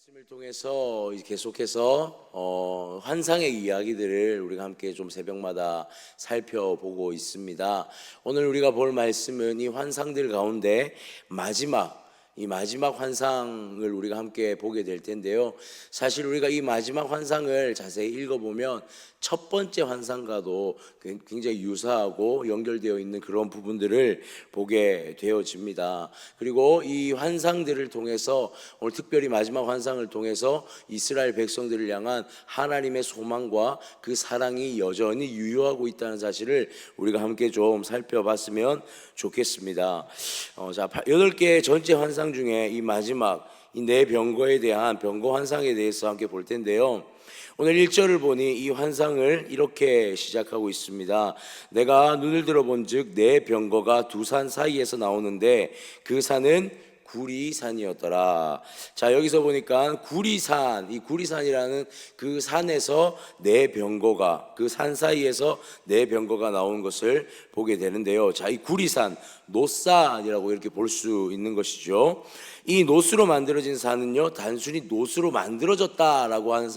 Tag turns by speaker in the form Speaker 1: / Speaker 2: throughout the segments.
Speaker 1: 말씀을 통해서 계속해서 환상의 이야기들을 우리가 함께 좀 새벽마다 살펴보고 있습니다. 오늘 우리가 볼 말씀은 이 환상들 가운데 이 마지막 환상을 우리가 함께 보게 될 텐데요. 사실 우리가 이 마지막 환상을 자세히 읽어보면 첫 번째 환상과도 굉장히 유사하고 연결되어 있는 그런 부분들을 보게 되어집니다. 그리고 이 환상들을 통해서 오늘 특별히 마지막 환상을 통해서 이스라엘 백성들을 향한 하나님의 소망과 그 사랑이 여전히 유효하고 있다는 사실을 우리가 함께 좀 살펴봤으면 좋겠습니다. 자, 8개 전체 환상 중에 이 마지막 이 네 병거에 대한 병거 환상에 대해서 함께 볼 텐데요. 오늘 1절을 보니 이 환상을 이렇게 시작하고 있습니다. 내가 눈을 들어본즉 네 병거가 두 산 사이에서 나오는데 그 산은 구리산이었더라. 자, 여기서 보니까 구리산, 이 구리산이라는 그 산에서 네 병거가, 그 산 사이에서 네 병거가 나온 것을 보게 되는데요. 자, 이 구리산, 노산이라고 이렇게 볼 수 있는 것이죠. 이 노스로 만들어진 산은요, 단순히 노스로 만들어졌다라고 하는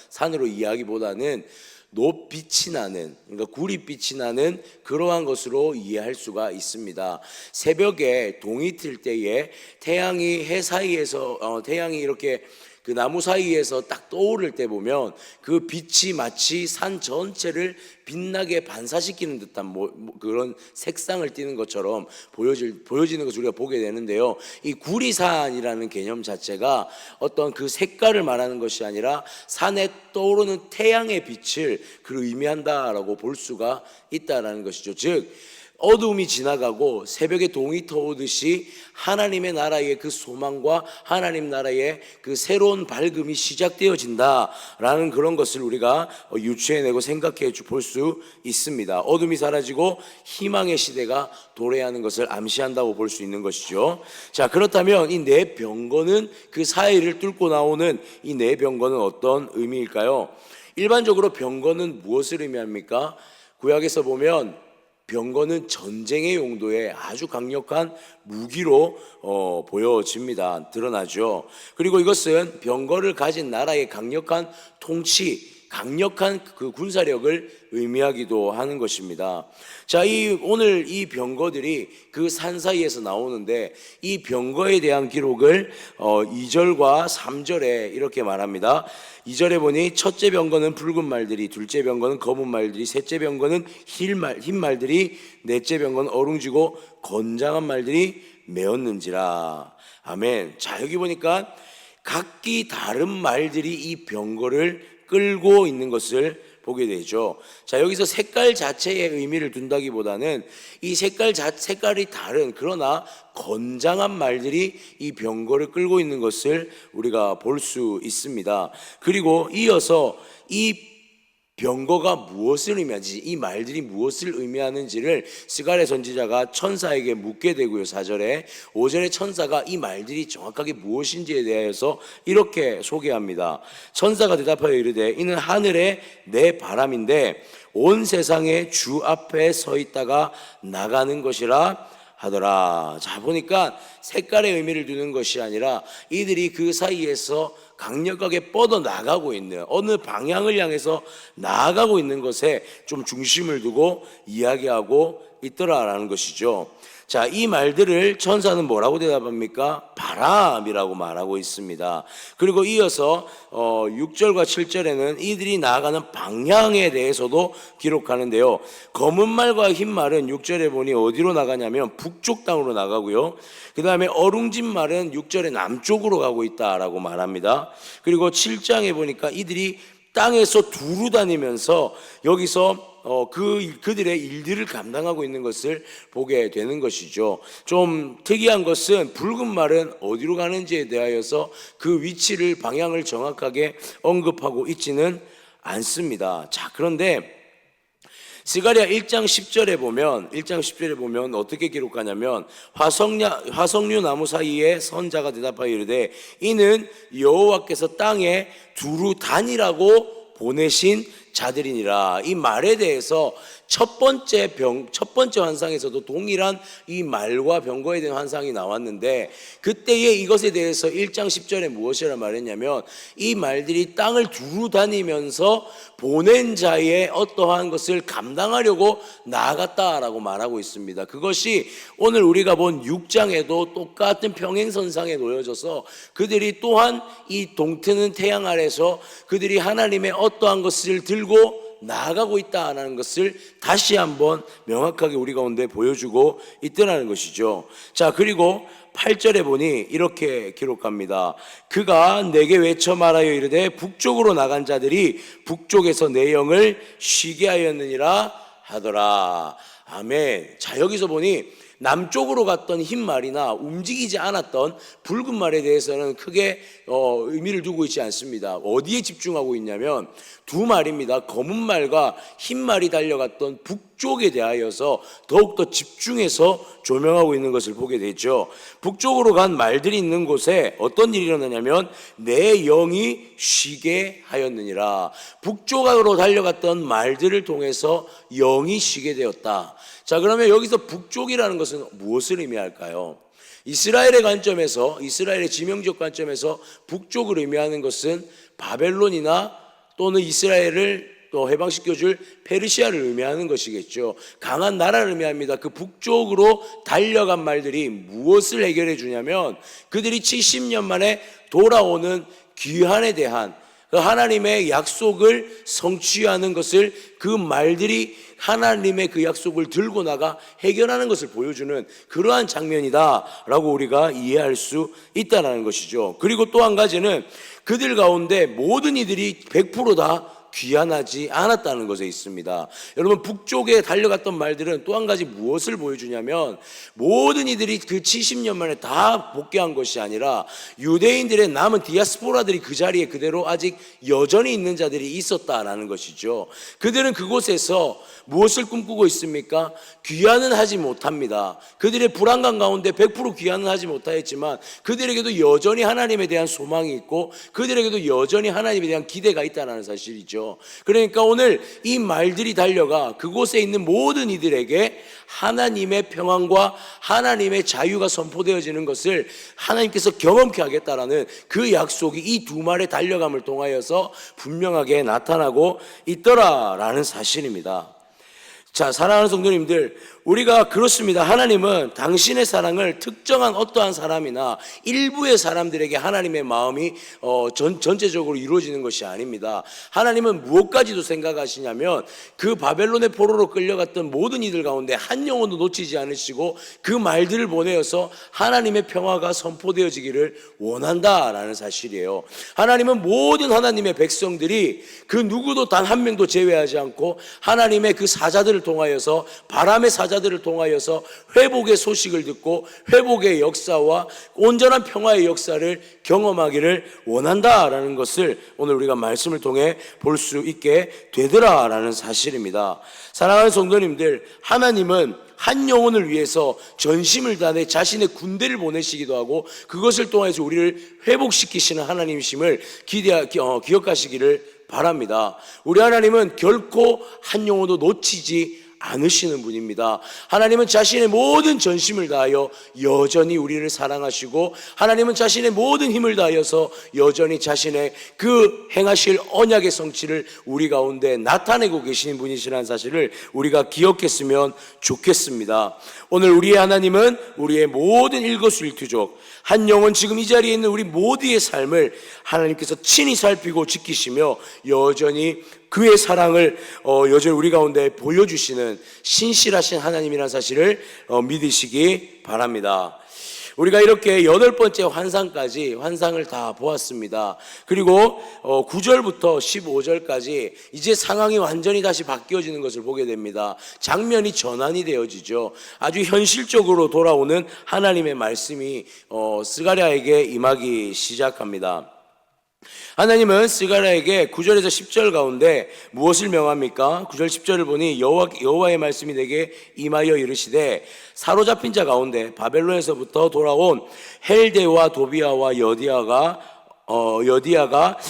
Speaker 1: 산으로 이야기보다는 노빛이 나는, 그러니까 구릿빛이 나는 그러한 것으로 이해할 수가 있습니다. 새벽에 동이 틀 때에 태양이 해 사이에서 태양이 이렇게 그 나무 사이에서 딱 떠오를 때 보면 그 빛이 마치 산 전체를 빛나게 반사시키는 듯한 그런 색상을 띠는 것처럼 보여지는 것을 우리가 보게 되는데요. 이 구리산이라는 개념 자체가 어떤 그 색깔을 말하는 것이 아니라 산에 떠오르는 태양의 빛을 의미한다라고 볼 수가 있다라는 것이죠. 즉 어두움이 지나가고 새벽에 동이 터오듯이 하나님의 나라의 그 소망과 하나님 나라의 그 새로운 밝음이 시작되어진다라는 그런 것을 우리가 유추해내고 생각해 볼 수 있습니다. 어둠이 사라지고 희망의 시대가 도래하는 것을 암시한다고 볼 수 있는 것이죠. 자, 그렇다면 이 네 병거는 그 사이를 뚫고 나오는 이 네 병거는 어떤 의미일까요? 일반적으로 병거는 무엇을 의미합니까? 구약에서 보면 병거는 전쟁의 용도의 아주 강력한 무기로 보여집니다. 드러나죠. 그리고 이것은 병거를 가진 나라의 강력한 통치, 강력한 그 군사력을 의미하기도 하는 것입니다. 자, 오늘 이 병거들이 그 산 사이에서 나오는데 이 병거에 대한 기록을 2절과 3절에 이렇게 말합니다. 2절에 보니 첫째 병거는 붉은 말들이, 둘째 병거는 검은 말들이, 셋째 병거는 흰 말들이, 넷째 병거는 어룽지고 건장한 말들이 메었는지라. 아멘. 자, 여기 보니까 각기 다른 말들이 이 병거를 끌고 있는 것을 보게 되죠. 자, 여기서 색깔 자체의 의미를 둔다기보다는 이 색깔이 다른 그러나 건장한 말들이 이 병거를 끌고 있는 것을 우리가 볼 수 있습니다. 그리고 이어서 이 병거가 무엇을 의미하는지, 이 말들이 무엇을 의미하는지를 스가랴 선지자가 천사에게 묻게 되고요. 4절에 5절에 천사가 이 말들이 정확하게 무엇인지에 대해서 이렇게 소개합니다. 천사가 대답하여 이르되 이는 하늘의 내 바람인데 온 세상의 주 앞에 서 있다가 나가는 것이라 하더라. 자, 보니까 색깔의 의미를 두는 것이 아니라 이들이 그 사이에서 강력하게 뻗어 나가고 있는 어느 방향을 향해서 나아가고 있는 것에 좀 중심을 두고 이야기하고 있더라라는 것이죠. 자, 이 말들을 천사는 뭐라고 대답합니까? 바람이라고 말하고 있습니다. 그리고 이어서 6절과 7절에는 이들이 나아가는 방향에 대해서도 기록하는데요. 검은 말과 흰 말은 6절에 보니 어디로 나가냐면 북쪽 땅으로 나가고요. 그 다음에 어룽진 말은 6절에 남쪽으로 가고 있다라고 말합니다. 그리고 7장에 보니까 이들이 땅에서 두루 다니면서 여기서 그들의 일들을 감당하고 있는 것을 보게 되는 것이죠. 좀 특이한 것은 붉은 말은 어디로 가는지에 대하여서 그 위치를 방향을 정확하게 언급하고 있지는 않습니다. 자, 그런데 스가랴 1장 10절에 보면 어떻게 기록하냐면 화석류 나무 사이에 선자가 대답하여 이르되 이는 여호와께서 땅에 두루 다니라고 보내신 자들이니라. 이 말에 대해서 첫 번째 환상에서도 동일한 이 말과 병거에 대한 환상이 나왔는데, 그때에 이것에 대해서 1장 10절에 무엇이라 말했냐면, 이 말들이 땅을 두루 다니면서 보낸 자의 어떠한 것을 감당하려고 나아갔다라고 말하고 있습니다. 그것이 오늘 우리가 본 6장에도 똑같은 평행선상에 놓여져서 그들이 또한 이 동트는 태양 아래서 그들이 하나님의 어떠한 것을 들고 나아가고 있다는 것을 다시 한번 명확하게 우리 가운데 보여주고 있다는 것이죠. 자, 그리고 8절에 보니 이렇게 기록합니다. 그가 내게 외쳐 말하여 이르되 북쪽으로 나간 자들이 북쪽에서 내 영을 쉬게 하였느니라 하더라. 아멘. 자, 여기서 보니 남쪽으로 갔던 흰 말이나 움직이지 않았던 붉은 말에 대해서는 크게 의미를 두고 있지 않습니다. 어디에 집중하고 있냐면 두 말입니다. 검은 말과 흰 말이 달려갔던 북쪽에 대하여서 더욱더 집중해서 조명하고 있는 것을 보게 되죠. 북쪽으로 간 말들이 있는 곳에 어떤 일이 일어나냐면 내 영이 쉬게 하였느니라. 북쪽으로 달려갔던 말들을 통해서 영이 쉬게 되었다. 자, 그러면 여기서 북쪽이라는 것은 무엇을 의미할까요? 이스라엘의 관점에서, 이스라엘의 지명적 관점에서 북쪽을 의미하는 것은 바벨론이나 또는 이스라엘을 또 해방시켜줄 페르시아를 의미하는 것이겠죠. 강한 나라를 의미합니다. 그 북쪽으로 달려간 말들이 무엇을 해결해 주냐면 그들이 70년 만에 돌아오는 귀환에 대한 그 하나님의 약속을 성취하는 것을 그 말들이 하나님의 그 약속을 들고 나가 해결하는 것을 보여주는 그러한 장면이다라고 우리가 이해할 수 있다는 것이죠. 그리고 또 한 가지는 그들 가운데 모든 이들이 100% 귀환하지 않았다는 것에 있습니다. 여러분, 북쪽에 달려갔던 말들은 또 한 가지 무엇을 보여주냐면 모든 이들이 그 70년 만에 다 복귀한 것이 아니라 유대인들의 남은 디아스포라들이 그 자리에 그대로 아직 여전히 있는 자들이 있었다라는 것이죠. 그들은 그곳에서 무엇을 꿈꾸고 있습니까? 귀환은 하지 못합니다. 그들의 불안감 가운데 100% 귀환은 하지 못하였지만 그들에게도 여전히 하나님에 대한 소망이 있고 그들에게도 여전히 하나님에 대한 기대가 있다는 사실이죠. 그러니까 오늘 이 말들이 달려가 그곳에 있는 모든 이들에게 하나님의 평안과 하나님의 자유가 선포되어지는 것을 하나님께서 경험케 하겠다라는 그 약속이 이 두 말의 달려감을 통하여서 분명하게 나타나고 있더라라는 사실입니다. 자, 사랑하는 성도님들, 우리가 그렇습니다. 하나님은 당신의 사랑을 특정한 어떠한 사람이나 일부의 사람들에게 하나님의 마음이 전체적으로 이루어지는 것이 아닙니다. 하나님은 무엇까지도 생각하시냐면 그 바벨론의 포로로 끌려갔던 모든 이들 가운데 한 영혼도 놓치지 않으시고 그 말들을 보내어서 하나님의 평화가 선포되어지기를 원한다라는 사실이에요. 하나님은 모든 하나님의 백성들이 그 누구도 단 한 명도 제외하지 않고 하나님의 그 사자들을 통하여서 바람의 사자들을 통하여서 회복의 소식을 듣고 회복의 역사와 온전한 평화의 역사를 경험하기를 원한다라는 것을 오늘 우리가 말씀을 통해 볼 수 있게 되더라라는 사실입니다. 사랑하는 성도님들, 하나님은 한 영혼을 위해서 전심을 다해 자신의 군대를 보내시기도 하고 그것을 통해서 우리를 회복시키시는 하나님이심을 기억하시기를 바랍니다. 우리 하나님은 결코 한 영혼도 놓치지 않으시는 분입니다. 하나님은 자신의 모든 전심을 다하여 여전히 우리를 사랑하시고 하나님은 자신의 모든 힘을 다하여서 여전히 자신의 그 행하실 언약의 성취를 우리 가운데 나타내고 계시는 분이시라는 사실을 우리가 기억했으면 좋겠습니다. 오늘 우리의 하나님은 우리의 모든 일거수일투족 한 영혼 지금 이 자리에 있는 우리 모두의 삶을 하나님께서 친히 살피고 지키시며 여전히 그의 사랑을 여전히 우리 가운데 보여주시는 신실하신 하나님이라는 사실을 믿으시기 바랍니다. 우리가 이렇게 8번째 환상을 다 보았습니다. 그리고 9절부터 15절까지 이제 상황이 완전히 다시 바뀌어지는 것을 보게 됩니다. 장면이 전환이 되어지죠. 아주 현실적으로 돌아오는 하나님의 말씀이 스가랴에게 임하기 시작합니다. 하나님은 스가랴에게 9절에서 10절 가운데 무엇을 명합니까? 9절 10절을 보니 여호와의 말씀이 내게 임하여 이르시되 사로잡힌 자 가운데 바벨론에서부터 돌아온 헬데와 도비아와 여디아가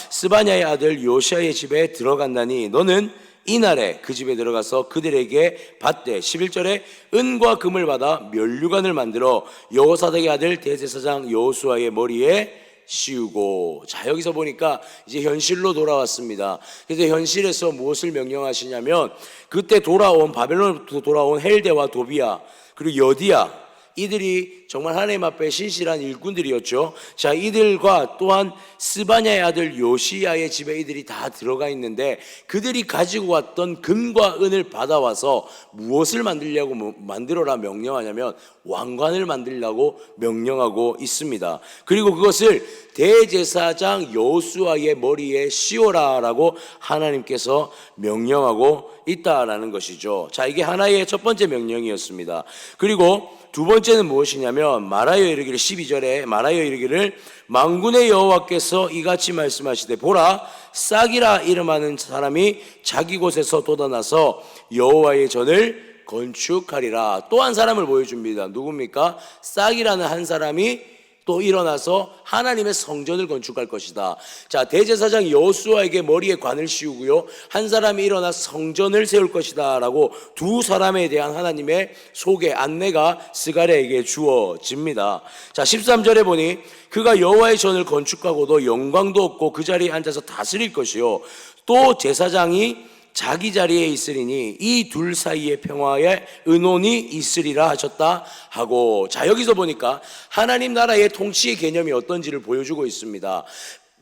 Speaker 1: 스바냐의 아들 요시아의 집에 들어간다니 너는 이날에 그 집에 들어가서 그들에게 받되 11절에 은과 금을 받아 면류관을 만들어 여호사닥의 아들 대제사장 여호수아의 머리에 씌우고. 자, 여기서 보니까 이제 현실로 돌아왔습니다. 그래서 현실에서 무엇을 명령하시냐면, 그때 돌아온 바벨론으로부터 돌아온 헬데와 도비야 그리고 여디야, 이들이 정말 하나님 앞에 신실한 일꾼들이었죠. 자, 이들과 또한 스바냐의 아들 요시야의 집에 이들이 다 들어가 있는데, 그들이 가지고 왔던 금과 은을 받아와서 무엇을 만들어라 명령하냐면 왕관을 만들라고 명령하고 있습니다. 그리고 그것을 대제사장 여호수아의 머리에 씌워라라고 하나님께서 명령하고 있다라는 것이죠. 자, 이게 하나의 첫 번째 명령이었습니다. 그리고 두 번째는 무엇이냐면, 말하여 이르기를, 12절에 말하여 이르기를, 만군의 여호와께서 이같이 말씀하시되 보라, 싹이라 이름하는 사람이 자기 곳에서 돋아나서 여호와의 전을 건축하리라. 또 한 사람을 보여줍니다. 누굽니까? 싹이라는 한 사람이 또 일어나서 하나님의 성전을 건축할 것이다. 자, 대제사장 여호수아에게 머리에 관을 씌우고요, 한 사람이 일어나 성전을 세울 것이다 라고 두 사람에 대한 하나님의 소개, 안내가 스가랴에게 주어집니다. 자, 13절에 보니 그가 여호와의 전을 건축하고도 영광도 없고 그 자리에 앉아서 다스릴 것이요, 또 제사장이 자기 자리에 있으리니 이 둘 사이의 평화의 은혼이 있으리라 하셨다 하고. 자, 여기서 보니까 하나님 나라의 통치의 개념이 어떤지를 보여주고 있습니다.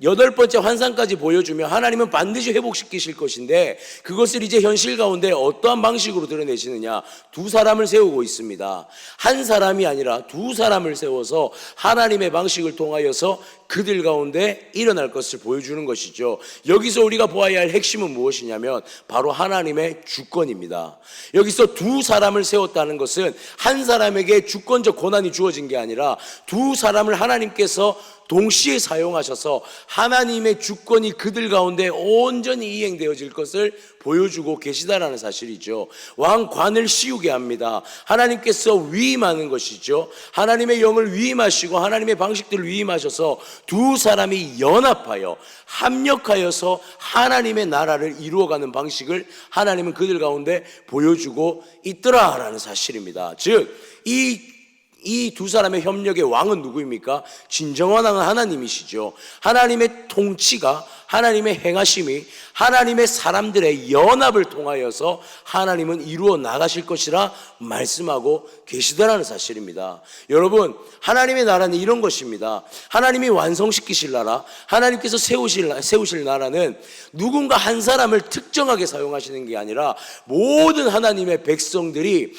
Speaker 1: 여덟 번째 환상까지 보여주며 하나님은 반드시 회복시키실 것인데, 그것을 이제 현실 가운데 어떠한 방식으로 드러내시느냐, 두 사람을 세우고 있습니다. 한 사람이 아니라 두 사람을 세워서 하나님의 방식을 통하여서 그들 가운데 일어날 것을 보여주는 것이죠. 여기서 우리가 보아야 할 핵심은 무엇이냐면 바로 하나님의 주권입니다. 여기서 두 사람을 세웠다는 것은 한 사람에게 주권적 권한이 주어진 게 아니라 두 사람을 하나님께서 동시에 사용하셔서 하나님의 주권이 그들 가운데 온전히 이행되어질 것을 보여주고 계시다라는 사실이죠. 왕관을 씌우게 합니다. 하나님께서 위임하는 것이죠. 하나님의 영을 위임하시고 하나님의 방식들을 위임하셔서 두 사람이 연합하여 합력하여서 하나님의 나라를 이루어가는 방식을 하나님은 그들 가운데 보여주고 있더라라는 사실입니다. 즉, 이 두 사람의 협력의 왕은 누구입니까? 진정한 왕은 하나님이시죠. 하나님의 통치가, 하나님의 행하심이 하나님의 사람들의 연합을 통하여서 하나님은 이루어 나가실 것이라 말씀하고 계시더라는 사실입니다. 여러분, 하나님의 나라는 이런 것입니다. 하나님이 완성시키실 나라, 하나님께서 세우실 나라는 누군가 한 사람을 특정하게 사용하시는 게 아니라 모든 하나님의 백성들이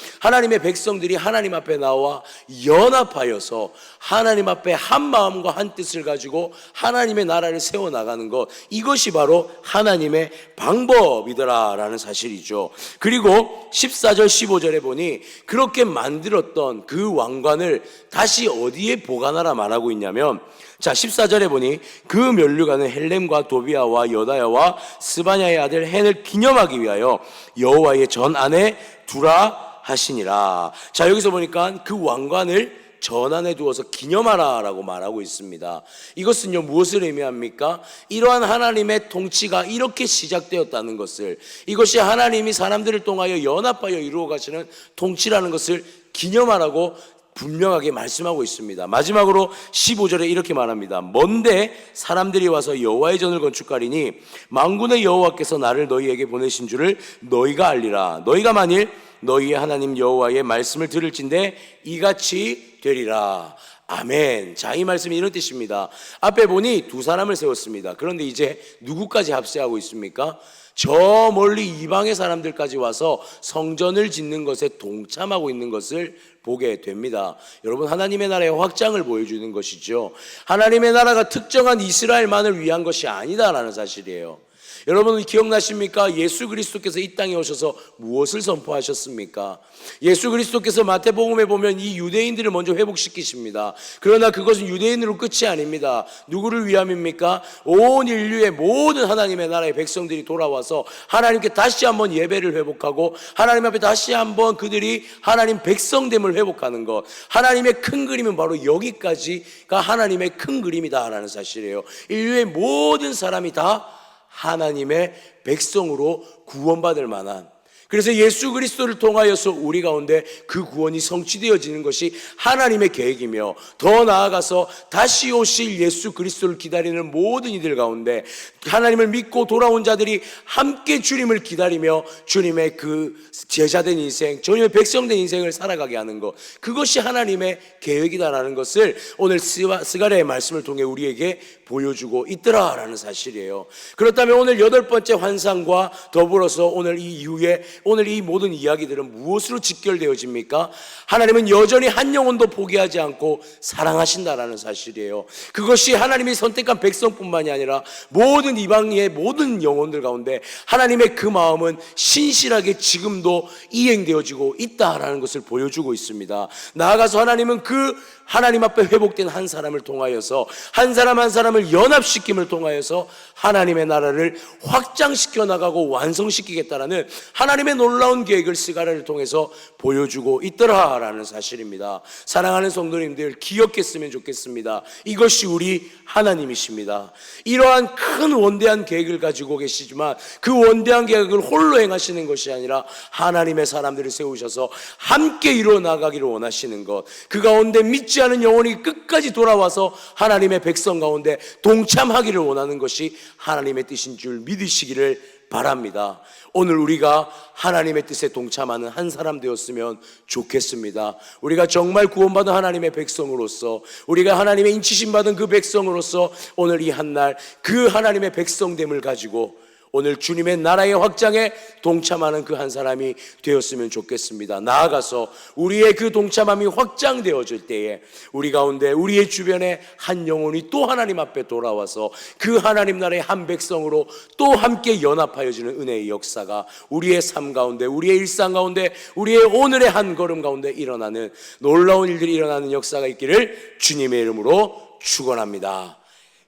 Speaker 1: 하나님 앞에 나와 연합하여서 하나님 앞에 한 마음과 한 뜻을 가지고 하나님의 나라를 세워나가는 것, 이것이 바로 하나님의 방법이더라라는 사실이죠. 그리고 14절 15절에 보니 그렇게 만들었던 그 왕관을 다시 어디에 보관하라 말하고 있냐면, 자, 14절에 보니 그 면류관은 헬렘과 도비야와 여다야와 스바냐의 아들 헨을 기념하기 위하여 여호와의 전 안에 두라 하시니라. 자, 여기서 보니까 그 왕관을 전 안에 두어서 기념하라라고 말하고 있습니다. 이것은요, 무엇을 의미합니까? 이러한 하나님의 통치가 이렇게 시작되었다는 것을, 이것이 하나님이 사람들을 통하여 연합하여 이루어 가시는 통치라는 것을 기념하라고 분명하게 말씀하고 있습니다. 마지막으로 15절에 이렇게 말합니다. 먼데 사람들이 와서 여호와의 전을 건축하리니 만군의 여호와께서 나를 너희에게 보내신 줄을 너희가 알리라. 너희가 만일 너희의 하나님 여호와의 말씀을 들을진대 이같이 되리라. 아멘. 자, 이 말씀이 이런 뜻입니다. 앞에 보니 두 사람을 세웠습니다. 그런데 이제 누구까지 합세하고 있습니까? 저 멀리 이방의 사람들까지 와서 성전을 짓는 것에 동참하고 있는 것을 보게 됩니다. 여러분, 하나님의 나라의 확장을 보여주는 것이죠. 하나님의 나라가 특정한 이스라엘만을 위한 것이 아니다라는 사실이에요. 여러분, 기억나십니까? 예수 그리스도께서 이 땅에 오셔서 무엇을 선포하셨습니까? 예수 그리스도께서 마태복음에 보면 이 유대인들을 먼저 회복시키십니다. 그러나 그것은 유대인으로 끝이 아닙니다. 누구를 위함입니까? 온 인류의 모든 하나님의 나라의 백성들이 돌아와서 하나님께 다시 한번 예배를 회복하고 하나님 앞에 다시 한번 그들이 하나님 백성됨을 회복하는 것, 하나님의 큰 그림은 바로 여기까지가 하나님의 큰 그림이다라는 사실이에요. 인류의 모든 사람이 다 하나님의 백성으로 구원받을 만한, 그래서 예수 그리스도를 통하여서 우리 가운데 그 구원이 성취되어지는 것이 하나님의 계획이며, 더 나아가서 다시 오실 예수 그리스도를 기다리는 모든 이들 가운데 하나님을 믿고 돌아온 자들이 함께 주님을 기다리며 주님의 그 제자된 인생, 주님의 백성된 인생을 살아가게 하는 것, 그것이 하나님의 계획이다라는 것을 오늘 스가랴의 말씀을 통해 우리에게 보여주고 있더라라는 사실이에요. 그렇다면 오늘 8번째 환상과 더불어서 오늘 이 이후에 오늘 이 모든 이야기들은 무엇으로 직결되어집니까? 하나님은 여전히 한 영혼도 포기하지 않고 사랑하신다라는 사실이에요. 그것이 하나님이 선택한 백성뿐만이 아니라 모든 이방의 모든 영혼들 가운데 하나님의 그 마음은 신실하게 지금도 이행되어지고 있다라는 것을 보여주고 있습니다. 나아가서 하나님은 그 하나님 앞에 회복된 한 사람을 통하여서, 한 사람 한 사람을 연합시킴을 통하여서 하나님의 나라를 확장시켜 나가고 완성시키겠다라는 하나님의 놀라운 계획을 스가랴를 통해서 보여주고 있더라라는 사실입니다. 사랑하는 성도님들, 기억했으면 좋겠습니다. 이것이 우리 하나님이십니다. 이러한 큰 원대한 계획을 가지고 계시지만 그 원대한 계획을 홀로 행하시는 것이 아니라 하나님의 사람들을 세우셔서 함께 이루어 나가기를 원하시는 것, 그 가운데 믿지 않은 영혼이 끝까지 돌아와서 하나님의 백성 가운데 동참하기를 원하는 것이 하나님의 뜻인 줄 믿으시기를 바랍니다. 오늘 우리가 하나님의 뜻에 동참하는 한 사람 되었으면 좋겠습니다. 우리가 정말 구원받은 하나님의 백성으로서, 우리가 하나님의 인치심 받은 그 백성으로서 오늘 이 한날 그 하나님의 백성됨을 가지고 오늘 주님의 나라의 확장에 동참하는 그 한 사람이 되었으면 좋겠습니다. 나아가서 우리의 그 동참함이 확장되어질 때에 우리 가운데, 우리의 주변에 한 영혼이 또 하나님 앞에 돌아와서 그 하나님 나라의 한 백성으로 또 함께 연합하여지는 은혜의 역사가 우리의 삶 가운데, 우리의 일상 가운데, 우리의 오늘의 한 걸음 가운데 일어나는 놀라운 일들이 일어나는 역사가 있기를 주님의 이름으로 축원합니다.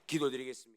Speaker 1: 기도드리겠습니다.